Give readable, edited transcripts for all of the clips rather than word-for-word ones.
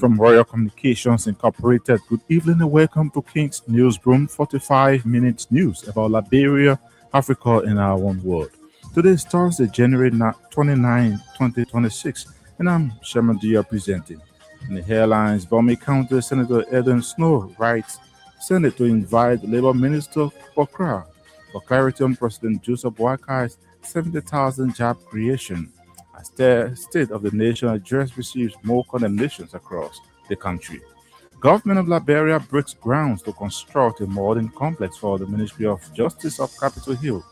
From Royal Communications Incorporated, good evening and welcome to King's News Broom 45 minutes news about Liberia, Africa, and our one world. Today is Thursday, January 29, 2026, and I'm Sherman Dia presenting. In the headlines, Bombay County Senator Eden Snow writes, Senate to invite Labour Minister Okra for clarity on President Joseph Boakai's 70,000 job creation. As the State of the Nation address receives more condemnations across the country. Government of Liberia breaks grounds to construct a modern complex for the Ministry of Justice of Capitol Hill.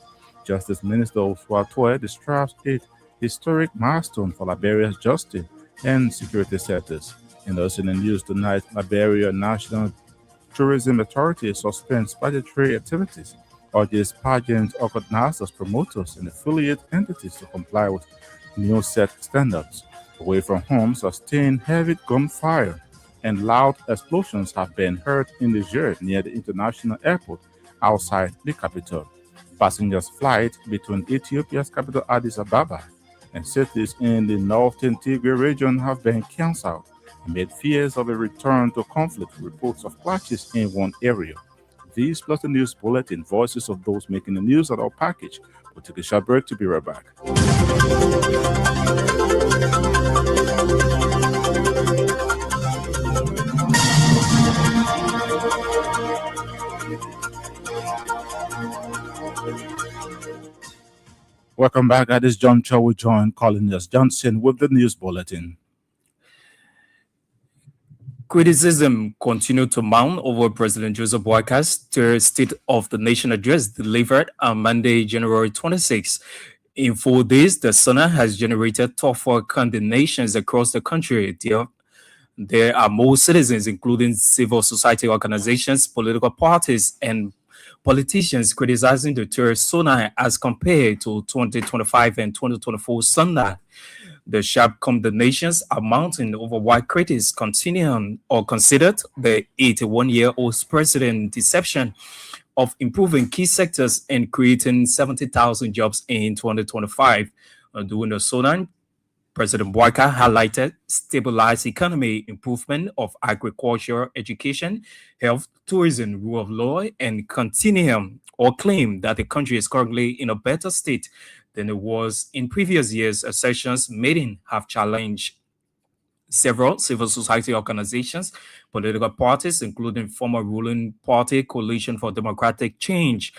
Justice Minister Osuatoye describes it historic milestone for Liberia's justice and security sectors. And also in the news tonight, Liberia National Tourism Authority suspends budgetary activities, urges pageant organizers, promoters, and affiliate entities to comply with new set standards. Away from home, sustained heavy gunfire and loud explosions have been heard in Niger near the international airport outside the capital. Passengers' flights between Ethiopia's capital Addis Ababa and cities in the northern Tigray region have been cancelled amid fears of a return to conflict, reports of clashes in one area. These plus the news bulletin, voices of those making the news at our package. We'll take a short break to be right back. Welcome back. At this juncture, we join Colin Johnson with the news bulletin. Criticism continued to mount over President Joseph Boakai's third State of the Nation address delivered on Monday, January 26. In 4 days, the Senate has generated tougher condemnations across the country. There are more citizens, including civil society organizations, political parties, and politicians criticizing the third Sonai as compared to 2025 and 2024 Sunday. The sharp condemnations are mounting over why critics continue or considered the 81-year-old president's deception of improving key sectors and creating 70,000 jobs in 2025. During the Sudan, President Boakai highlighted stabilized economy, improvement of agriculture, education, health, tourism, rule of law, and continuum or claim that the country is currently in a better state than it was in previous years. As sessions meeting have challenged several civil society organizations, political parties, including former ruling party Coalition for Democratic Change,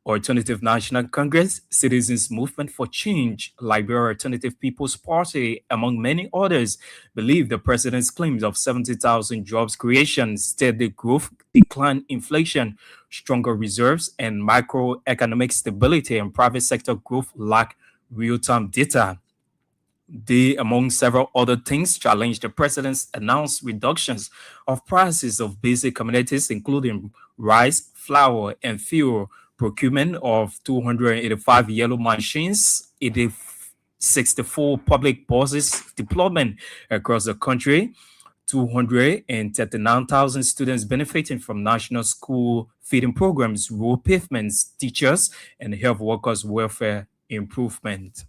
Alternative National Congress, Citizens Movement for Change, Liberia Alternative People's Party, among many others, believe the president's claims of 70,000 jobs creation, steady growth, decline inflation, stronger reserves, and macroeconomic stability and private sector growth lack real-time data. They, among several other things, challenged the president's announced reductions of prices of basic commodities, including rice, flour, and fuel, procurement of 285 yellow machines, 64 public buses deployment across the country, 239,000 students benefiting from national school feeding programs, road pavements, teachers, and health workers' welfare improvement.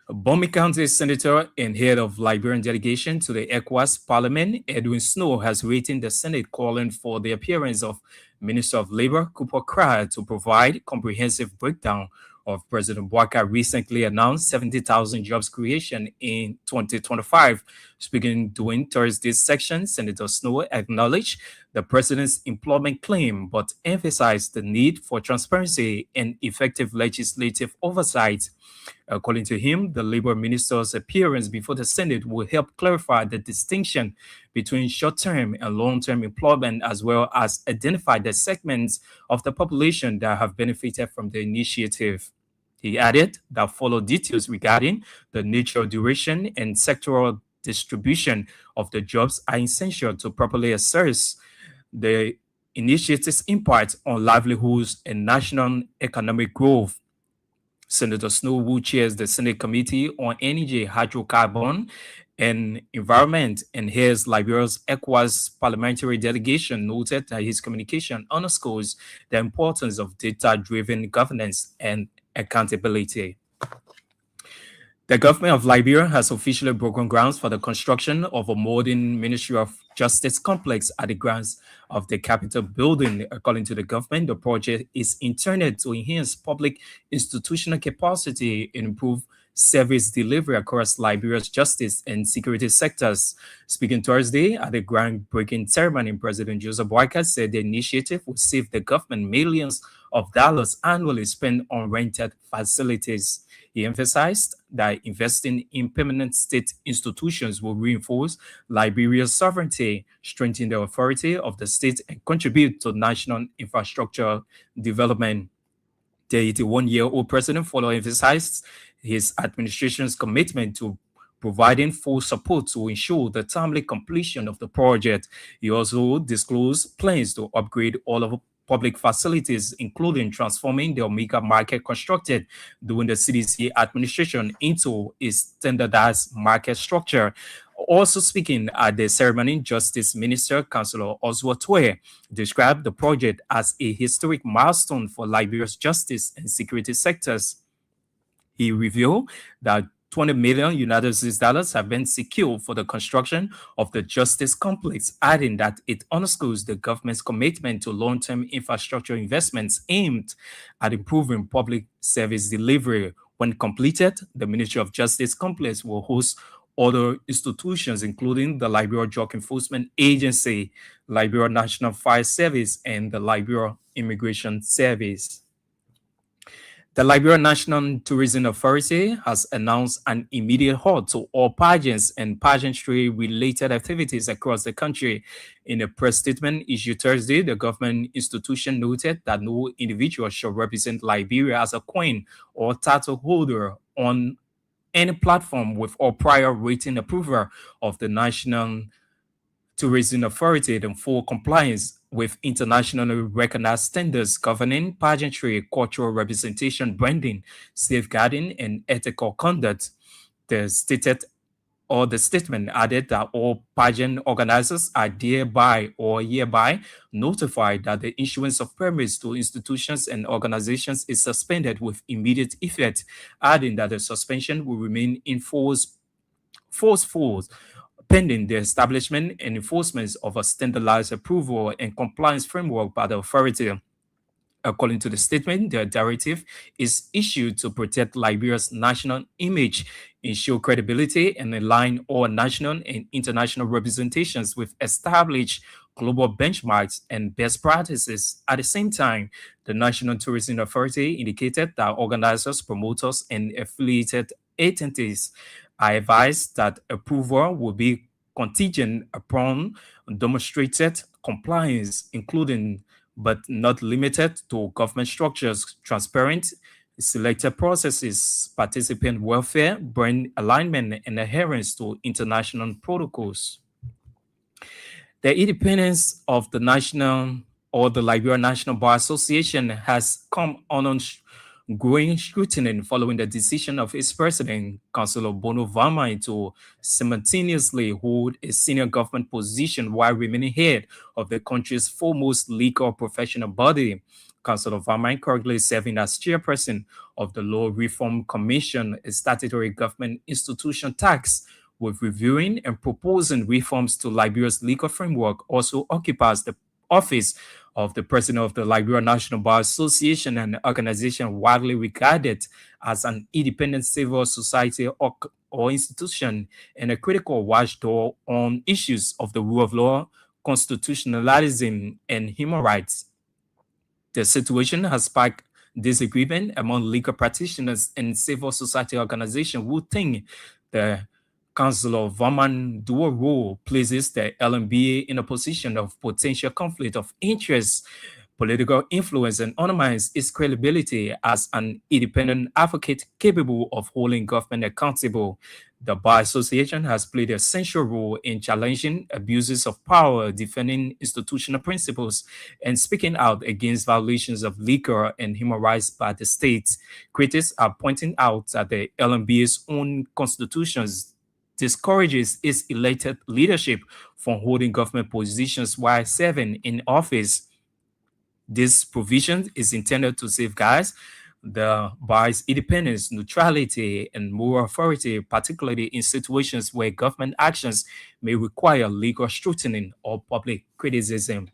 Bombay County Senator and head of Liberian delegation to the ECOWAS Parliament, Edwin Snow, has written the Senate calling for the appearance of Minister of Labor Cooper Cry to provide comprehensive breakdown of President Boakai recently announced 70,000 jobs creation in 2025. Speaking during Thursday's section, Senator Snow acknowledged the president's employment claim, but emphasized the need for transparency and effective legislative oversight. According to him, the labor minister's appearance before the Senate will help clarify the distinction between short-term and long-term employment, as well as identify the segments of the population that have benefited from the initiative. He added that follow details regarding the nature, duration, and sectoral distribution of the jobs are essential to properly assess the initiative's impact on livelihoods and national economic growth. Senator Snow, who chairs the Senate Committee on Energy, Hydrocarbon, and Environment, and heads Liberia's ECOWAS parliamentary delegation, noted that his communication underscores the importance of data-driven governance and accountability. The government of Liberia has officially broken grounds for the construction of a modern Ministry of Justice complex at the grounds of the Capitol building. According to the government, the project is intended to enhance public institutional capacity and improve service delivery across Liberia's justice and security sectors. Speaking Thursday at the groundbreaking ceremony, President Joseph Boakai said the initiative will save the government millions of dollars annually spent on rented facilities. He emphasized that investing in permanent state institutions will reinforce Liberia's sovereignty, strengthen the authority of the state, and contribute to national infrastructure development. The 81-year-old president further emphasized his administration's commitment to providing full support to ensure the timely completion of the project. He also disclosed plans to upgrade all of public facilities, including transforming the Omega market constructed during the CDC administration into a standardized market structure. Also speaking at the ceremony, Justice Minister Councillor Oswald Twe described the project as a historic milestone for Liberia's justice and security sectors. He revealed that 20 million United States dollars have been secured for the construction of the Justice Complex, adding that it underscores the government's commitment to long-term infrastructure investments aimed at improving public service delivery. When completed, the Ministry of Justice Complex will host other institutions, including the Liberia Drug Enforcement Agency, Liberia National Fire Service, and the Liberia Immigration Service. The Liberia National Tourism Authority has announced an immediate halt to all pageants and pageantry-related activities across the country. In a press statement issued Thursday, the government institution noted that no individual shall represent Liberia as a queen or title holder on any platform with or prior written approval of the National Tourism Authority in full compliance with internationally recognized standards governing pageantry, cultural representation, branding, safeguarding, and ethical conduct. The statement added that all pageant organizers are thereby or hereby notified that the issuance of permits to institutions and organizations is suspended with immediate effect, adding that the suspension will remain in force pending the establishment and enforcement of a standardized approval and compliance framework by the authority. According to the statement, the directive is issued to protect Liberia's national image, ensure credibility, and align all national and international representations with established global benchmarks and best practices. At the same time, the National Tourism Authority indicated that organizers, promoters, and affiliated entities are advised that approval will be contingent upon demonstrated compliance, including but not limited to government structures, transparent selected processes, participant welfare, brand alignment, and adherence to international protocols. The independence of the national or the Liberia National Bar Association has come on growing scrutiny following the decision of its president, Councillor Bono Vama, to simultaneously hold a senior government position while remaining head of the country's foremost legal professional body. Councillor Vama currently serving as chairperson of the Law Reform Commission, a statutory government institution tasked with reviewing and proposing reforms to Liberia's legal framework, also occupies the office of the president of the Liberia National Bar Association, an organization widely regarded as an independent civil society or institution and a critical watchdog on issues of the rule of law, constitutionalism, and human rights. The situation has sparked disagreement among legal practitioners and civil society organizations who think the Councillor Vaman dual role places the LMBA in a position of potential conflict of interest, political influence and undermines its credibility as an independent advocate capable of holding government accountable. The Bar Association has played a central role in challenging abuses of power, defending institutional principles, and speaking out against violations of legal and human rights by the state. Critics are pointing out that the LMBA's own constitutions discourages its elected leadership from holding government positions while serving in office. This provision is intended to safeguard the bar's independence, neutrality, and moral authority, particularly in situations where government actions may require legal scrutiny or public criticism.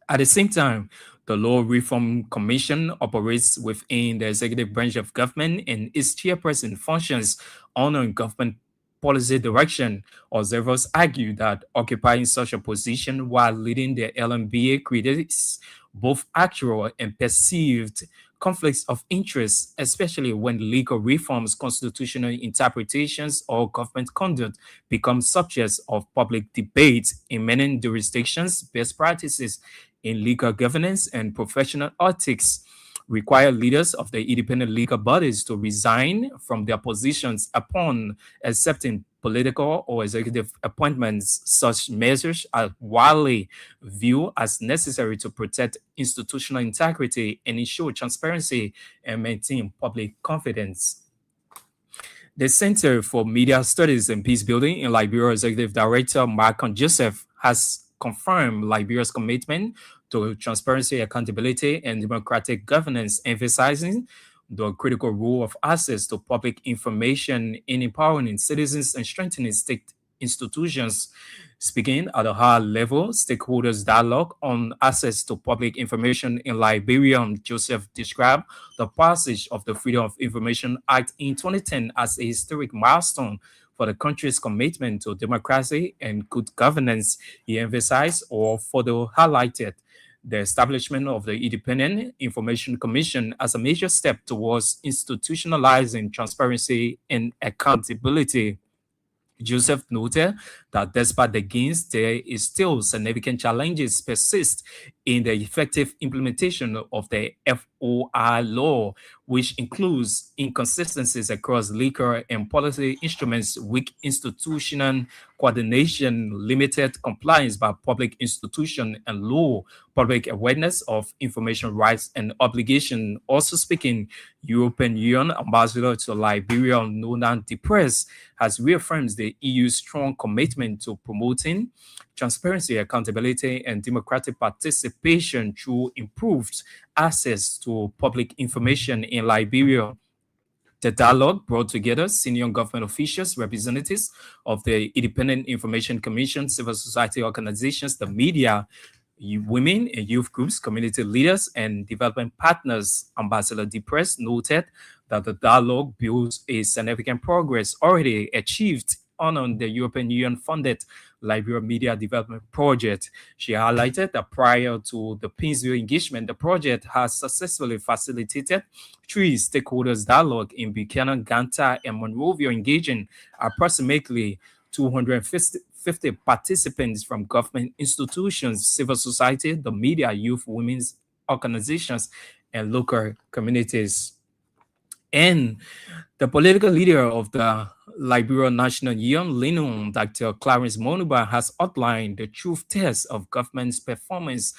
At the same time, the Law Reform Commission operates within the executive branch of government and its chairperson functions honoring government policy direction. Observers argue that occupying such a position while leading the LMBA creates both actual and perceived conflicts of interest, especially when legal reforms, constitutional interpretations, or government conduct become subjects of public debate. In many jurisdictions, best practices in legal governance and professional ethics require leaders of the independent legal bodies to resign from their positions upon accepting political or executive appointments. Such measures are widely viewed as necessary to protect institutional integrity and ensure transparency and maintain public confidence. The Center for Media Studies and Peace Building in Liberia Executive Director Malcolm Joseph has confirmed Liberia's commitment to transparency, accountability, and democratic governance, emphasizing the critical role of access to public information in empowering citizens and strengthening state institutions. Speaking at a high level, stakeholders dialogue on access to public information in Liberia, Joseph described the passage of the Freedom of Information Act in 2010 as a historic milestone for the country's commitment to democracy and good governance. He emphasized or further highlighted the establishment of the Independent Information Commission as a major step towards institutionalizing transparency and accountability. Joseph noted that despite the gains, there is still significant challenges persist in the effective implementation of the FOI law, which includes inconsistencies across legal and policy instruments, weak institutional coordination, limited compliance by public institutions, and low public awareness of information rights and obligation. Also speaking, European Union Ambassador to Liberia, Nonan Depress, has reaffirmed the EU's strong commitment to promoting transparency, accountability, and democratic participation through improved access to public information in Liberia. The dialogue brought together senior government officials, representatives of the Independent Information Commission, civil society organizations, the media, women and youth groups, community leaders, and development partners. Ambassador Depress noted that the dialogue builds a significant progress already achieved on the European Union funded Liberia Media Development Project. She highlighted that prior to the Painesville engagement, the project has successfully facilitated three stakeholders dialogue in Buchanan, Ganta, and Monrovia, engaging approximately 250 participants from government institutions, civil society, the media, youth, women's organizations, and local communities. And the political leader of the Liberia National Union, Linum, Dr. Clarence Monuba, has outlined the truth test of government's performance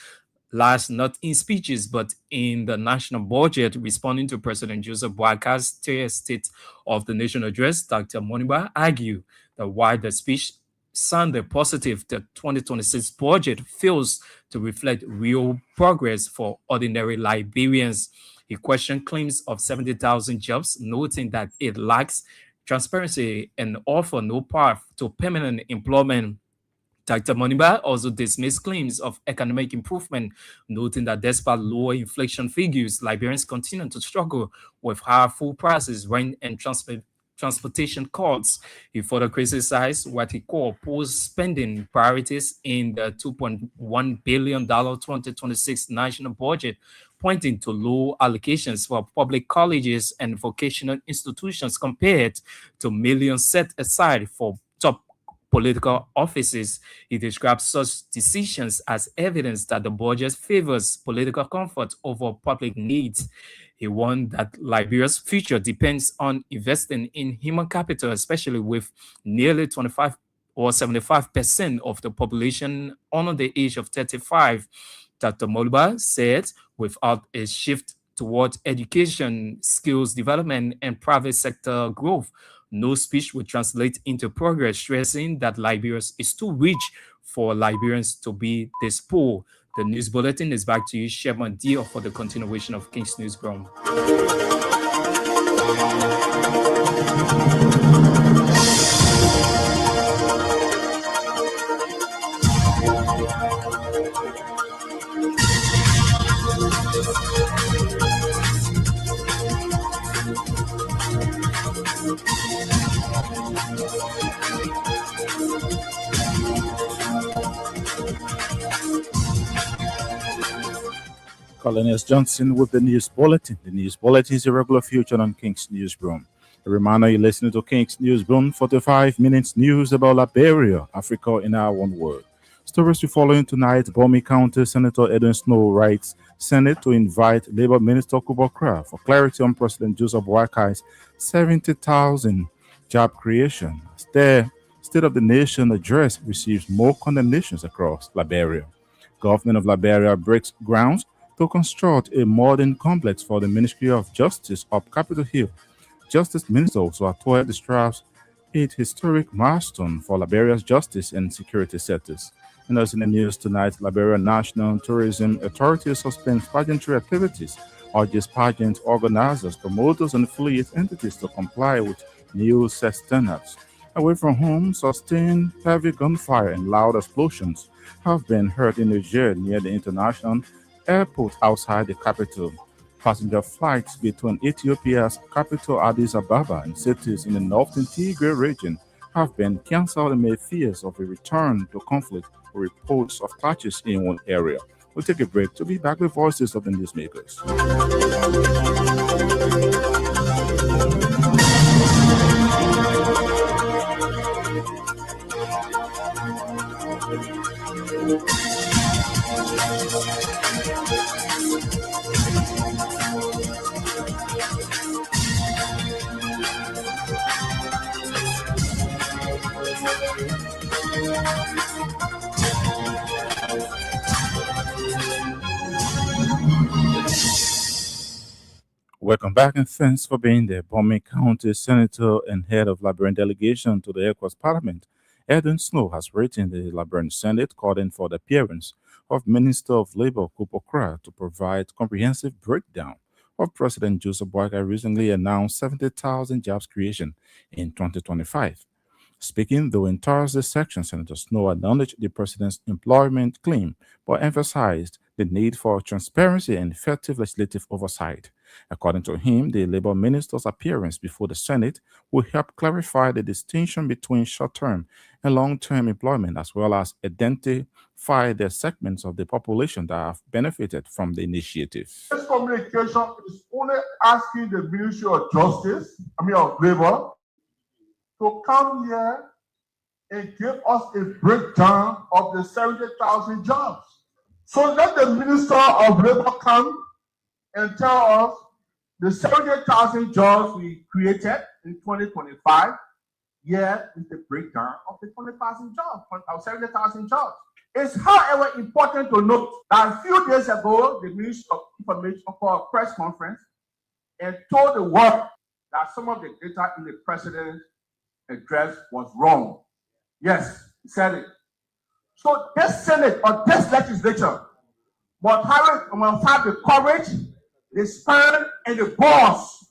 last not in speeches but in the national budget. Responding to President Joseph Boakar's State of the Nation address, Dr. Moniba argued that while the speech sounded positive, the 2026 budget fails to reflect real progress for ordinary Liberians. He questioned claims of 70,000 jobs, noting that it lacks transparency and offer no path to permanent employment. Dr. Moniba also dismissed claims of economic improvement, noting that despite lower inflation figures, Liberians continue to struggle with higher food prices, rent, and transportation costs. He further criticized what he called poor spending priorities in the $2.1 billion 2026 national budget, pointing to low allocations for public colleges and vocational institutions compared to millions set aside for top political offices. He describes such decisions as evidence that the budget favors political comfort over public needs. He warned that Liberia's future depends on investing in human capital, especially with nearly 25 or 75% of the population under the age of 35. Dr. Moluba said without a shift toward education, skills development, and private sector growth, no speech will translate into progress, stressing that Liberia is too rich for Liberians to be this poor. The news bulletin is back to you, Sherman Dio, for the continuation of King's Newsroom. Colonel Johnson with the News Bulletin. The News Bulletin is a regular feature on King's Newsroom. A reminder you're listening to King's Newsroom, 45 minutes news about Liberia, Africa in our one word. Stories we following tonight. Broom County Senator Edwin Snow writes Senate to invite Labour Minister Kubo Kra for clarity on President Joseph Boakai's 70,000 job creation. As their State of the Nation address receives more condemnations across Liberia. Government of Liberia breaks grounds to construct a modern complex for the Ministry of Justice up Capitol Hill. Justice Minister also atoid describes it historic milestone for Liberia's justice and security sectors. And as in the news tonight, Liberia National Tourism Authority suspends pageantry activities, urges pageant organizers, promoters, and affiliate entities to comply with new set standards. Away from home, sustained heavy gunfire and loud explosions have been heard in Niger near the international airport outside the capital. Passenger flights between Ethiopia's capital Addis Ababa and cities in the northern Tigray region have been cancelled amid fears of a return to conflict or reports of clashes in one area. We'll take a break to be back with voices of the newsmakers. Welcome back and thanks for being there. Broom County Senator and head of Liberian delegation to the ECOWAS Parliament, Edwin Snow, has written the Liberian Senate calling for the appearance of Minister of Labour Kubo Kra to provide comprehensive breakdown of President Joseph Boakai recently announced 70,000 jobs creation in 2025. Speaking though in Thursday's section, Senator Snow acknowledged the president's employment claim, but emphasized the need for transparency and effective legislative oversight. According to him, the Labour minister's appearance before the Senate will help clarify the distinction between short-term and long-term employment, as well as identify the segments of the population that have benefited from the initiative. This communication is only asking the Ministry of of Labour, to come here and give us a breakdown of the 70,000 jobs. So let the Minister of Labour come and tell us the 70,000 jobs we created in 2025. Here is the breakdown of the 20,000 jobs, of 70,000 jobs. It's, however, important to note that a few days ago, the Minister of Information for a press conference and told the world that some of the data in the president's address was wrong. Yes, he said it. So this Senate or this legislature must have the courage, the spirit, and the balls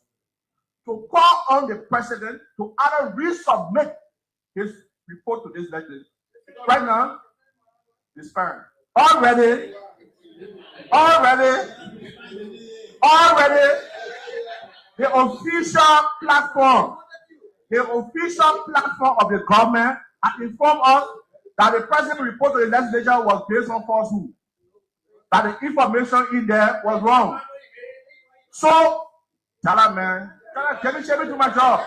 to call on the president to either resubmit his report to this legislature. Right now, the spirit. Already, the official platform of the government has informed us that the president's report to the legislature was based on falsehood, that the information in there was wrong. So, tell him, man, can you show me to my job?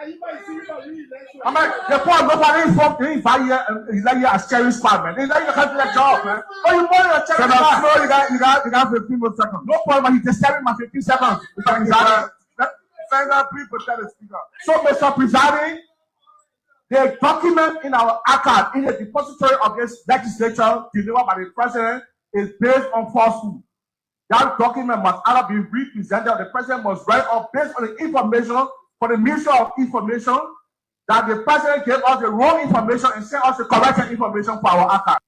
I mean, the point nobody from the fire is like a cherry squad, man. It's like you can't do that job, man. Oh, you want a cherry squad? No, you got 15 more seconds. No point, but he's just telling my 15 seconds. So, Mr. Presiding, the document in our archive in the depository of this legislature delivered by the president is based on falsehood. That document must either be represented or the president must write up based on the information for the Ministry of Information that the president gave us the wrong information and sent us the correct information for our archive.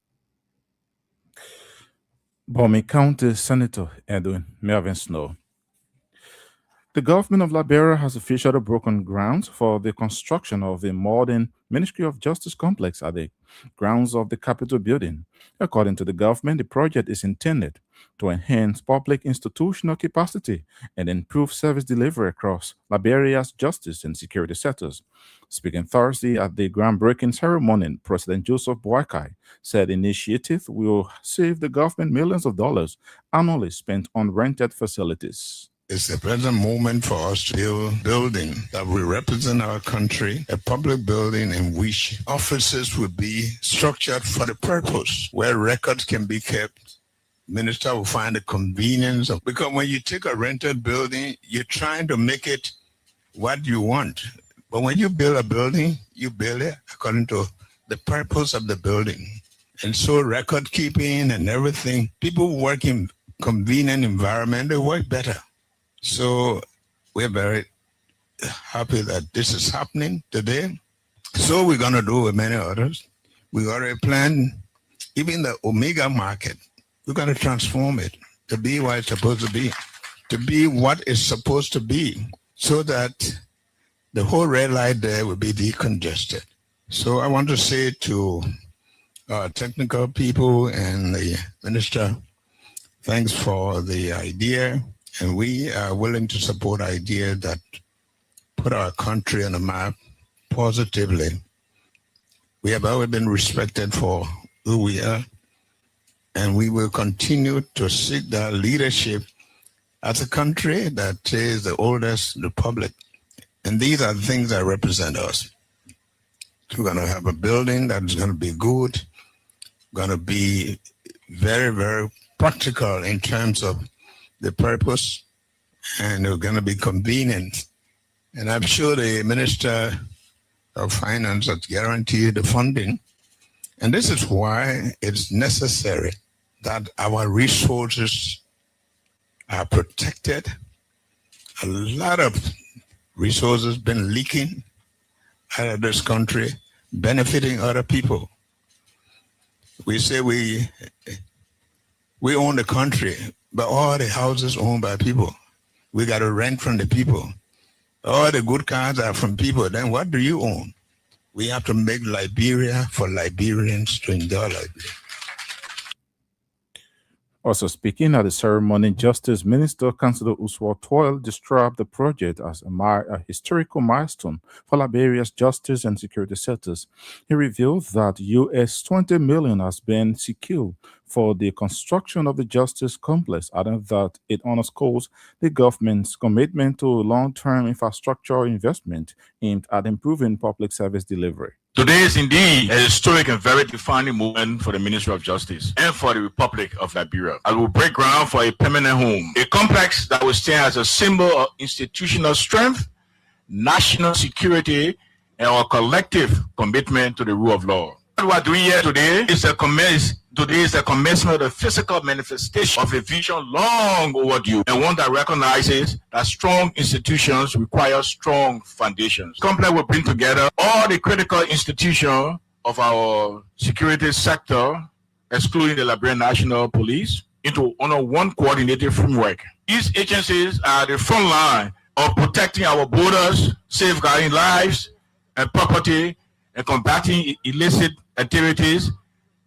Broom County Senator Edwin Melvin Snow. The government of Liberia has officially broken ground for the construction of a modern Ministry of Justice complex at the grounds of the Capitol building. According to the government, the project is intended to enhance public institutional capacity and improve service delivery across Liberia's justice and security sectors. Speaking Thursday at the groundbreaking ceremony, President Joseph Boakai said the initiative will save the government millions of dollars annually spent on rented facilities. It's the present moment for us to build a building that will represent our country, a public building in which offices will be structured for the purpose, where records can be kept. Minister will find the convenience of, because when you take a rented building, you're trying to make it what you want. But when you build a building, you build it according to the purpose of the building. And so record keeping and everything, people work in convenient environment, they work better. So we're very happy that this is happening today. So we're going to do with many others. We already planned even the Omega market. We're going to transform it to be what it's supposed to be what it's supposed to be, so that the whole red light there will be decongested. So I want to say to our technical people and the minister, thanks for the idea. And we are willing to support ideas that put our country on the map positively. We have always been respected for who we are, and we will continue to seek that leadership as a country that is the oldest republic. And these are the things that represent us. We're going to have a building that is going to be good, going to be very, very practical in terms of the purpose, and they're going to be convenient. And I'm sure the Minister of Finance has guaranteed the funding. And this is why it's necessary that our resources are protected. A lot of resources been leaking out of this country, benefiting other people. We say we own the country, but all the houses owned by people. We got to rent from the people. All the good cars are from people. Then what do you own? We have to make Liberia for Liberians to enjoy Liberia. Also speaking at the ceremony, Justice Minister Councillor Uswa Toyle described the project as a historical milestone for Liberia's justice and security sectors. He revealed that US $20 million has been secured for the construction of the justice complex, adding that it underscores the government's commitment to long-term infrastructure investment aimed at improving public service delivery. Today is indeed a historic and very defining moment for the Ministry of Justice and for the Republic of Liberia. I will break ground for a permanent home, a complex that will stand as a symbol of institutional strength, national security, and our collective commitment to the rule of law. What we are doing here today is a commencement of the physical manifestation of a vision long overdue, and one that recognizes that strong institutions require strong foundations. The complex will bring together all the critical institutions of our security sector, excluding the Liberian National Police, into one coordinated framework. These agencies are the front line of protecting our borders, safeguarding lives and property, and combating illicit activities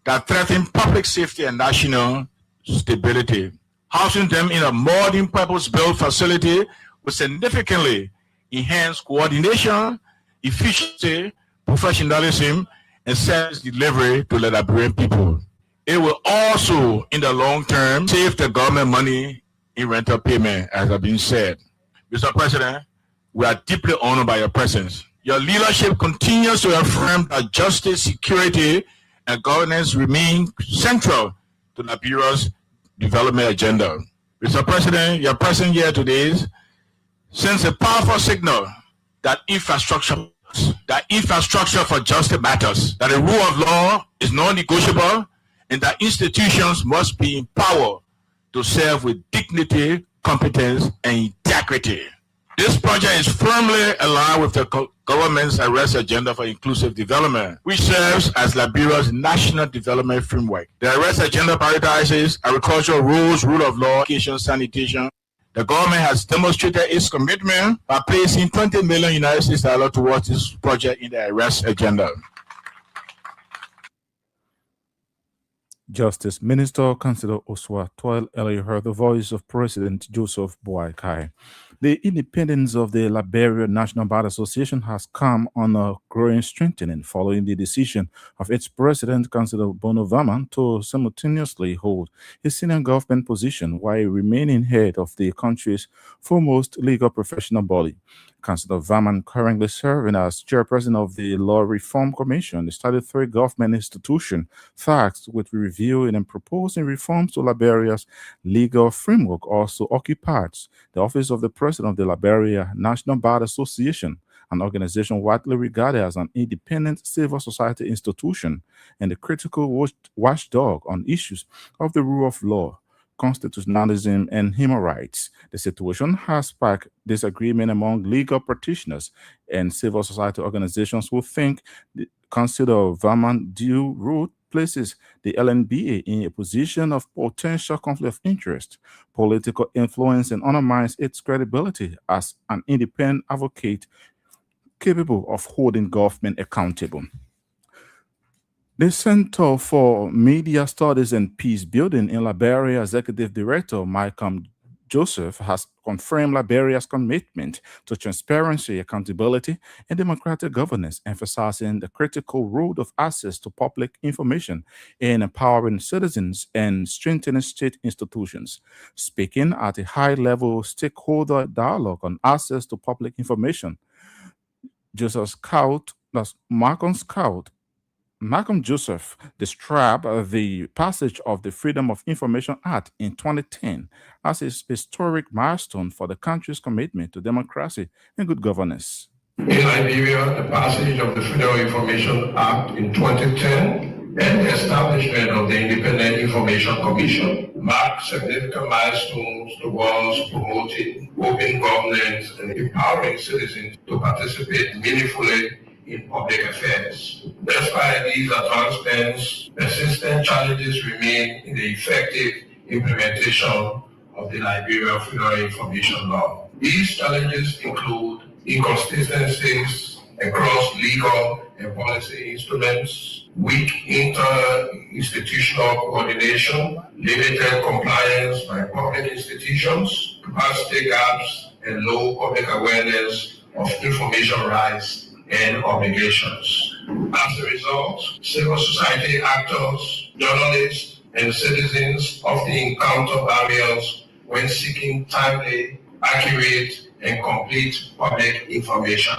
that threaten public safety and national stability. Housing them in a modern purpose-built facility will significantly enhance coordination, efficiency, professionalism, and service delivery to the Liberian people. It will also, in the long term, save the government money in rental payment, as has been said. Mr. President, we are deeply honored by your presence. Your leadership continues to affirm that justice, security, and governance remain central to Liberia's development agenda. Mr. President, your presence here today sends a powerful signal that infrastructure for justice matters, that the rule of law is non-negotiable, and that institutions must be empowered to serve with dignity, competence, and integrity. This project is firmly aligned with the government's arrest agenda for inclusive development, which serves as Liberia's national development framework. The arrest agenda prioritizes agricultural rules, rule of law, education, sanitation. The government has demonstrated its commitment by placing $20 million United States dollars towards this project in the arrest agenda. Justice Minister Councillor Oswa Toil earlier heard the voice of President Joseph Boakai. The independence of the Liberia National Bar Association has come on a growing strengthening following the decision of its president, Councillor Bono Vaman, to simultaneously hold his senior government position while remaining head of the country's foremost legal professional body. Councillor Vaman, currently serving as chairperson of the Law Reform Commission, started 3 government institutions tasked with reviewing and proposing reforms to Liberia's legal framework. Also occupies the office of the president of the Liberia National Bar Association, an organization widely regarded as an independent civil society institution and a critical watchdog on issues of the rule of law, constitutionalism, and human rights. The situation has sparked disagreement among legal practitioners and civil society organizations who think the Councillor Vaman due route places the LNBA in a position of potential conflict of interest, political influence, and undermines its credibility as an independent advocate capable of holding government accountable. The Center for Media Studies and Peace Building in Liberia Executive Director Malcolm Joseph has confirmed Liberia's commitment to transparency, accountability, and democratic governance, emphasizing the critical role of access to public information in empowering citizens and strengthening state institutions. Speaking at a high-level stakeholder dialogue on access to public information, Malcolm Joseph described the passage of the Freedom of Information Act in 2010 as a historic milestone for the country's commitment to democracy and good governance. In Liberia, the passage of the Freedom of Information Act in 2010 and the establishment of the Independent Information Commission marked significant milestones towards promoting open governance and empowering citizens to participate meaningfully in public affairs. Despite these advancements, persistent challenges remain in the effective implementation of the Liberia Freedom of Information Law. These challenges include inconsistencies across legal and policy instruments, weak inter-institutional coordination, limited compliance by public institutions, capacity gaps, and low public awareness of information rights and obligations. As a result, civil society actors, journalists, and citizens often encounter barriers when seeking timely, accurate, and complete public information.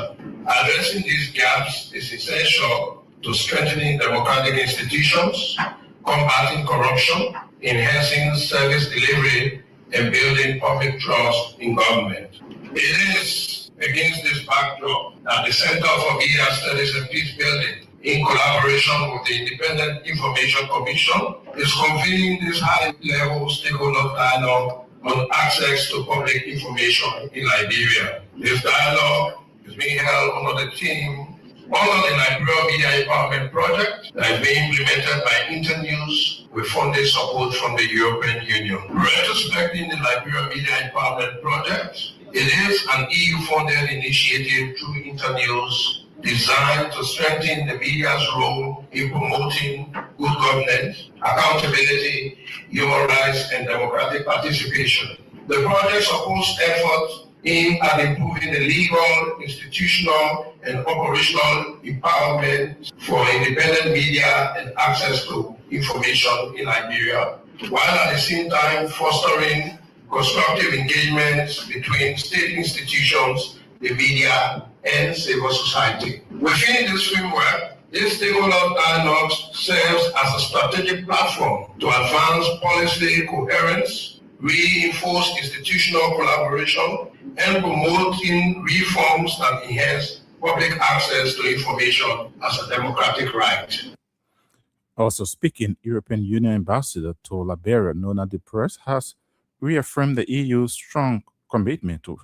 Addressing these gaps is essential to strengthening democratic institutions, combating corruption, enhancing service delivery, and building public trust in government. It is against this backdrop that the Center for Media Studies and Peace Building, in collaboration with the Independent Information Commission, is convening this high-level stakeholder dialogue on access to public information in Liberia. This dialogue is being held under the theme under the Liberia Media Empowerment Project that is being implemented by Internews with funding support from the European Union. Retrospecting the Liberia Media Empowerment Project, it is an EU-funded initiative through Internews designed to strengthen the media's role in promoting good governance, accountability, human rights, and democratic participation. The project supports efforts aimed at improving the legal, institutional, and operational empowerment for independent media and access to information in Liberia, while at the same time fostering constructive engagements between state institutions the media, and civil society. Within this framework, this stakeholder dialogue serves as a strategic platform to advance policy coherence, reinforce institutional collaboration, and promoting reforms that enhance public access to information as a democratic right. Also speaking, European Union Ambassador to Liberia, Nona de Press, has reaffirmed the EU's strong commitment to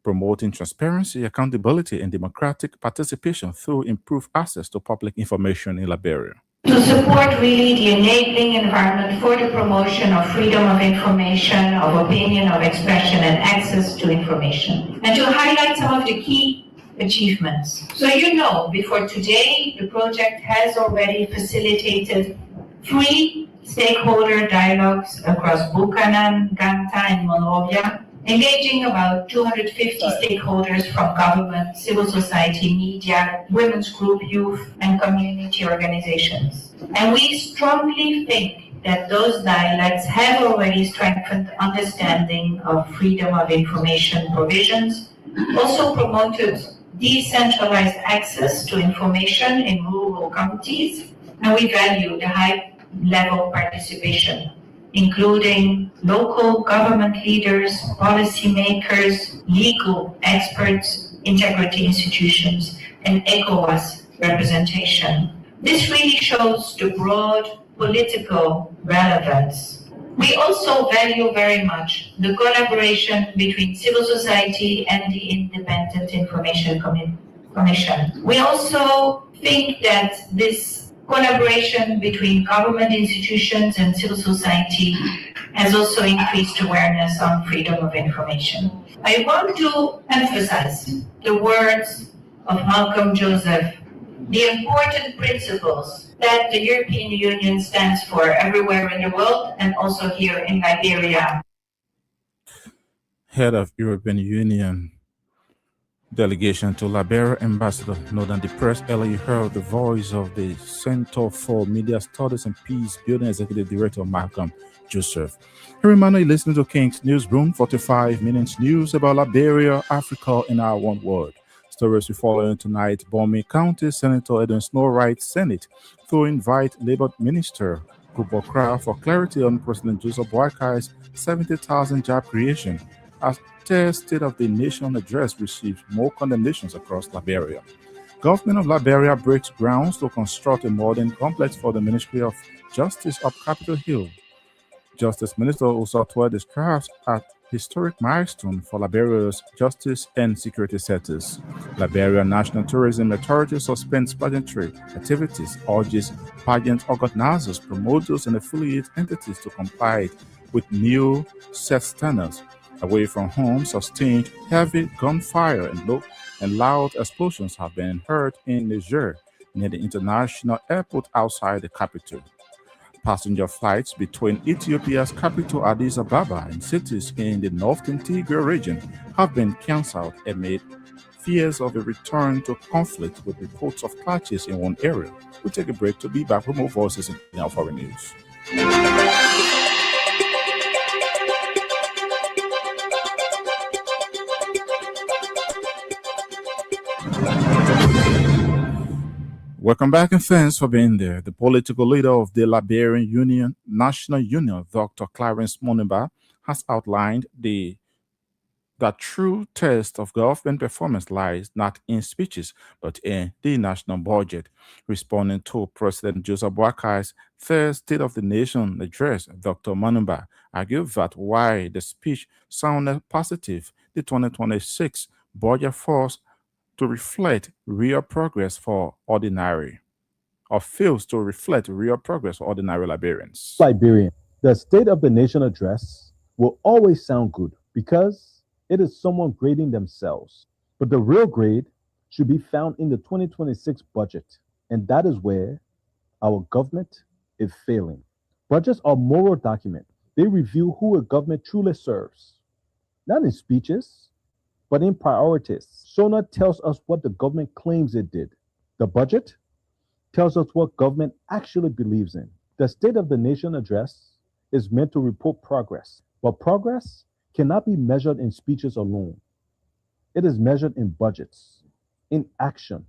promoting transparency, accountability, and democratic participation through improved access to public information in Liberia. To support really the enabling environment for the promotion of freedom of information, of opinion, of expression, and access to information. And to highlight some of the key achievements. So before today, the project has already facilitated 3 stakeholder dialogues across Buchanan, Ganta, and Monrovia, engaging about 250 stakeholders from government, civil society, media, women's group, youth, and community organizations. And we strongly think that those dialogues have already strengthened understanding of freedom of information provisions, also promoted decentralized access to information in rural counties, and we value the high-level participation, including local government leaders, policymakers, legal experts, integrity institutions, and ECOWAS representation. This really shows the broad political relevance. We also value very much the collaboration between civil society and the Independent Information Commission. We also think that this collaboration between government institutions and civil society has also increased awareness on freedom of information. I want to emphasize the words of Malcolm Joseph, the important principles that the European Union stands for everywhere in the world and also here in Liberia. Head of European Union delegation to Liberia, Ambassador Northern the Press, earlier heard the voice of the Center for Media Studies and Peace Building Executive Director Malcolm Joseph. Hey, reminder, you're listening to King's Newsroom, 45 minutes news about Liberia, Africa, in our one word. Stories we follow in tonight. Broom County Senator Edwin Snow writes Senate to invite Labour Minister Kubokra for clarity on President Joseph Boakai's 70,000 job creation, as the State of the Nation address received more condemnations across Liberia. Government of Liberia breaks grounds to construct a modern complex for the Ministry of Justice up Capitol Hill. Justice Minister Osatwa describes a historic milestone for Liberia's justice and security sectors. Liberia National Tourism Authority suspends pageantry activities, urges pageant organizers, promoters, and affiliate entities to comply with new set standards. Away from home, sustained heavy gunfire and loud explosions have been heard in Niger, near the international airport outside the capital. Passenger flights between Ethiopia's capital Addis Ababa and cities in the northern Tigray region have been cancelled amid fears of a return to conflict with reports of clashes in one area. We'll take a break to be back with more voices in our foreign news. Welcome back and thanks for being there. The political leader of the Liberian National Union, Dr. Clarence Monimba, has outlined that true test of government performance lies not in speeches, but in the national budget. Responding to President Joseph Boakai's third State of the Nation address, Dr. Monimba argued that while the speech sounded positive, the 2026 budget forced to reflect real progress for ordinary, or fails to reflect real progress for ordinary Liberians. Liberian, the State of the Nation address will always sound good because it is someone grading themselves. But the real grade should be found in the 2026 budget, and that is where our government is failing. Budgets are moral documents. They review who a government truly serves, not in speeches, but in priorities. SONA tells us what the government claims it did. The budget tells us what government actually believes in. The State of the Nation address is meant to report progress, but progress cannot be measured in speeches alone. It is measured in budgets, in action,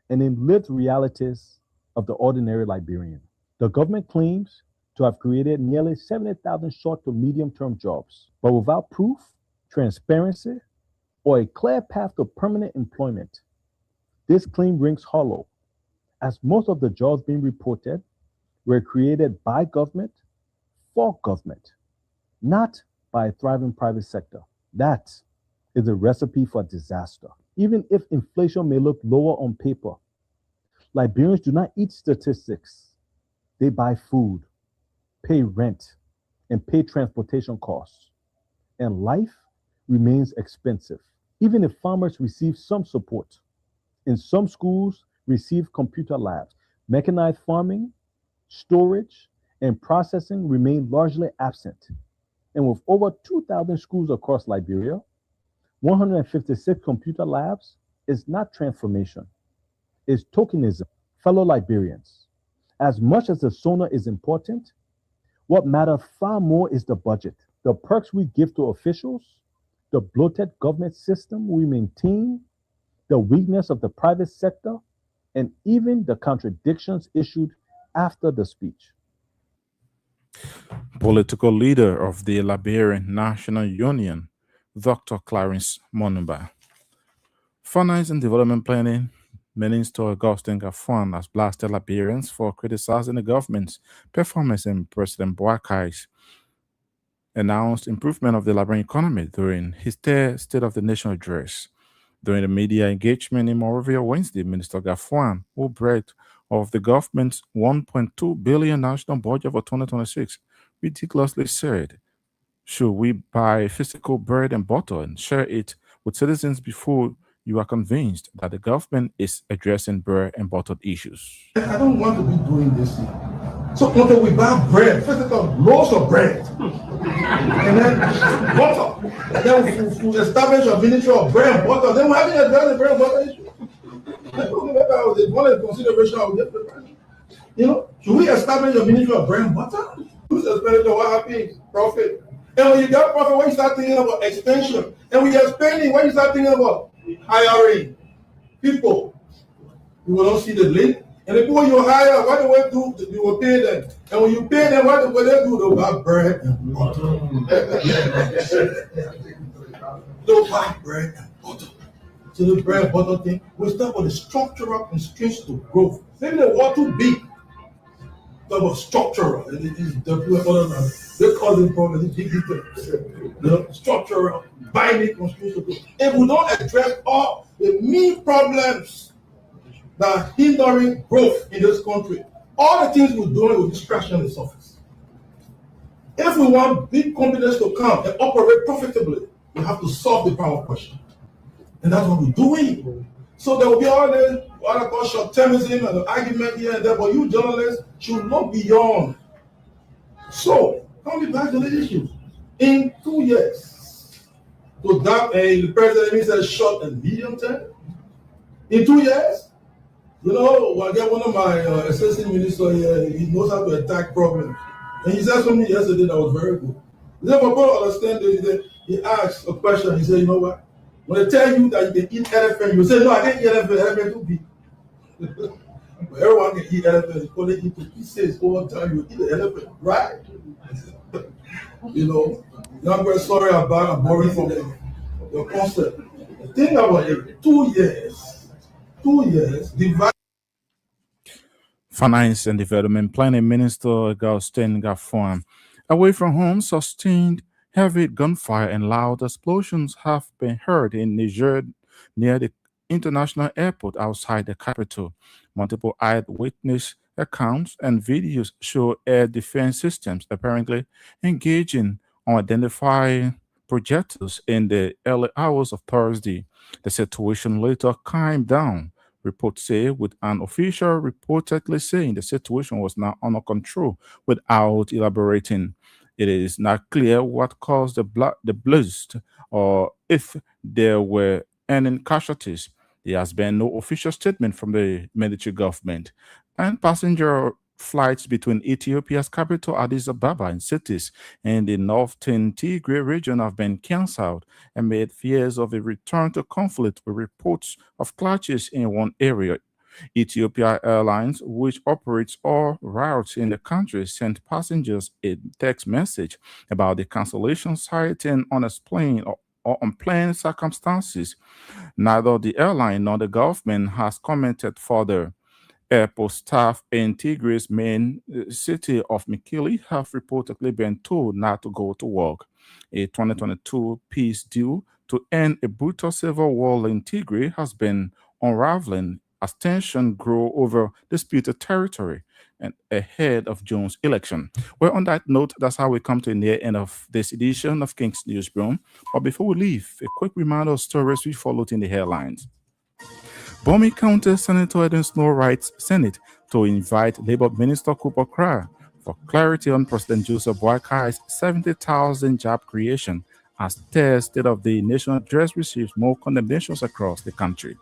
and in lived realities of the ordinary Liberian. The government claims to have created nearly 70,000 short to medium term jobs, but without proof, transparency, or a clear path to permanent employment. This claim rings hollow, as most of the jobs being reported were created by government for government, not by a thriving private sector. That is a recipe for disaster. Even if inflation may look lower on paper, Liberians do not eat statistics. They buy food, pay rent, and pay transportation costs. And life remains expensive. Even if farmers receive some support, in some schools receive computer labs, mechanized farming, storage, and processing remain largely absent. And with over 2,000 schools across Liberia, 156 computer labs is not transformation, it's tokenism. Fellow Liberians, as much as the SONA is important, what matters far more is the budget, the perks we give to officials, the bloated government system we maintain, the weakness of the private sector, and even the contradictions issued after the speech. Political leader of the Liberian National Union, Dr. Clarence Monumba. Finance and Development Planning Minister Augustine Gaffon has blasted Liberians for criticizing the government's performance in President Boakai's announced improvement of the Liberian economy during his third State of the Nation address. During the media engagement in Monrovia Wednesday, Minister Gaffon, who bragged of the government's $1.2 billion national budget for 2026, ridiculously said, "Should we buy physical bread and butter and share it with citizens before you are convinced that the government is addressing bread and butter issues?" I don't want to be doing this thing. So until we buy bread, first of all, loaves of bread, and then butter, and then we establish a ministry of bread and butter, then we're having a bread and butter issue. One of the consideration I would get the should we establish a ministry of bread and butter? Who's expenditure? What happens? Profit. And when you get profit, when you start thinking about expansion, and when you're spending, when you start thinking about hiring people, you will not see the link. And the people you hire, what do they do? You will pay them. And when you pay them, what do they do? They'll buy bread and butter. They'll buy bread and butter. So the bread and butter thing, we start with the structural constraints to growth. Maybe they want too big. Talk about structural. They call them problems. Structural, binding constraints to growth. If we don't address all the main problems that are hindering growth in this country, all the things we're doing will distraction on the surface. If we want big companies to come and operate profitably, we have to solve the power question. And that's what we're doing. So there will be all the what I call short-termism and the argument here and there, but you journalists should look beyond. So, coming back to the issues. In 2 years, to that the president said short and medium term. In 2 years, I get one of my assistant ministers here, he knows how to attack problems. And he said something yesterday that was very good. He said, for people to understand this, he asked a question, he said, you know what? When they tell you that you can eat elephant, you say, no, I can't eat elephant too big. But everyone can eat elephant, it's only eat it. He says, over time, you eat the elephant, right? I'm very sorry about I'm borrowing from your concept. Think about it, 2 years, divide. Finance and Development Planning Minister Augustine Gaffon. Away from home, sustained heavy gunfire and loud explosions have been heard in Niger near the international airport outside the capital. Multiple eyewitness accounts and videos show air defense systems apparently engaging unidentified projectiles in the early hours of Thursday. The situation later calmed down, reports say, with an official reportedly saying the situation was now under control without elaborating. It is not clear what caused the blast or if there were any casualties. There has been no official statement from the military government. And passenger flights between Ethiopia's capital Addis Ababa and cities in the northern Tigray region have been cancelled amid fears of a return to conflict with reports of clashes in one area. Ethiopia Airlines, which operates all routes in the country, sent passengers a text message about the cancellation, citing unexplained or unplanned circumstances. Neither the airline nor the government has commented further. Airport staff in Tigray's main city of Mekelle have reportedly been told not to go to work. A 2022 peace deal to end a brutal civil war in Tigray has been unraveling as tensions grow over disputed territory and ahead of June's election. Well, on that note, that's how we come to the near end of this edition of King's Newsroom. But before we leave, a quick reminder of stories we followed in the headlines. Bomi County Senator Eden Snow writes Senate to invite Labour Minister Cooper Cry for clarity on President Joseph Boakai's 70,000 job creation as the State of the Nation address receives more condemnations across the country.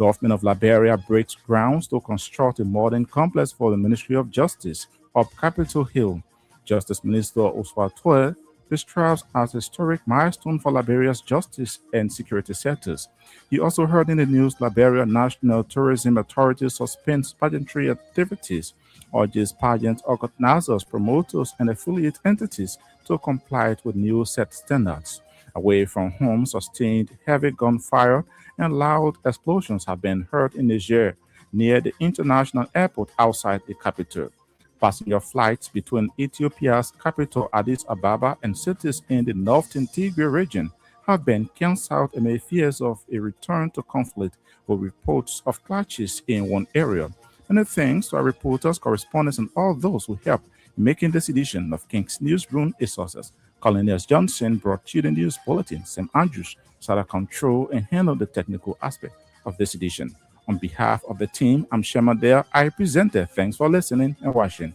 Government of Liberia breaks grounds to construct a modern complex for the Ministry of Justice up Capitol Hill. Justice Minister Oswald Toye describes as a historic milestone for Liberia's justice and security sectors. You also heard in the news Liberia National Tourism Authority suspends pageantry activities, urges pageant organizers, promoters, and affiliate entities to comply with new set standards. Away from home, sustained heavy gunfire and loud explosions have been heard in Niger near the international airport outside the capital. Passenger flights between Ethiopia's capital Addis Ababa and cities in the northern Tigray region have been cancelled amid fears of a return to conflict with reports of clashes in one area. Many thanks to our reporters, correspondents, and all those who helped in making this edition of King's Newsroom a success. Colin S. Johnson brought you the news bulletin. Sam Andrews sat at control and handled the technical aspect of this edition. On behalf of the team, I'm Shema Dale. I presented. Thanks for listening and watching.